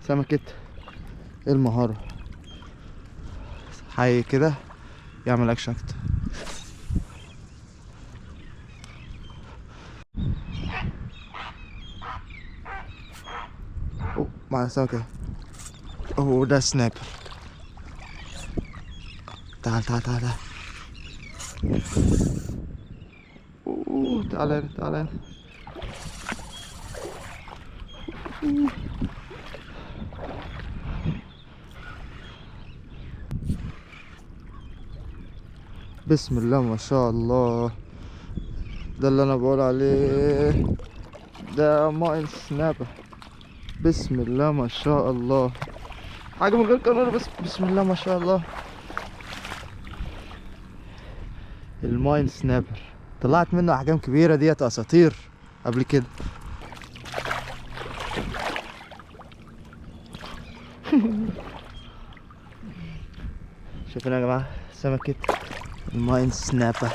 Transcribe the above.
سمكة المهارة، حي كده يعمل اكشن اكتر. مع سمكة. اوه ده سنابر. تعال تعال تعال تعال. اوه تعال هنا تعال هنا. بسم الله ما شاء الله، ده اللي انا بقول عليه، ده ماين سنابر. بسم الله ما شاء الله، حاجة من غير قانون، بس بسم الله ما شاء الله. الماين سنابر طلعت منه احجام كبيرة، ديت اساطير قبل كده. شايفين يا جماعة سمكة الماين سنابر.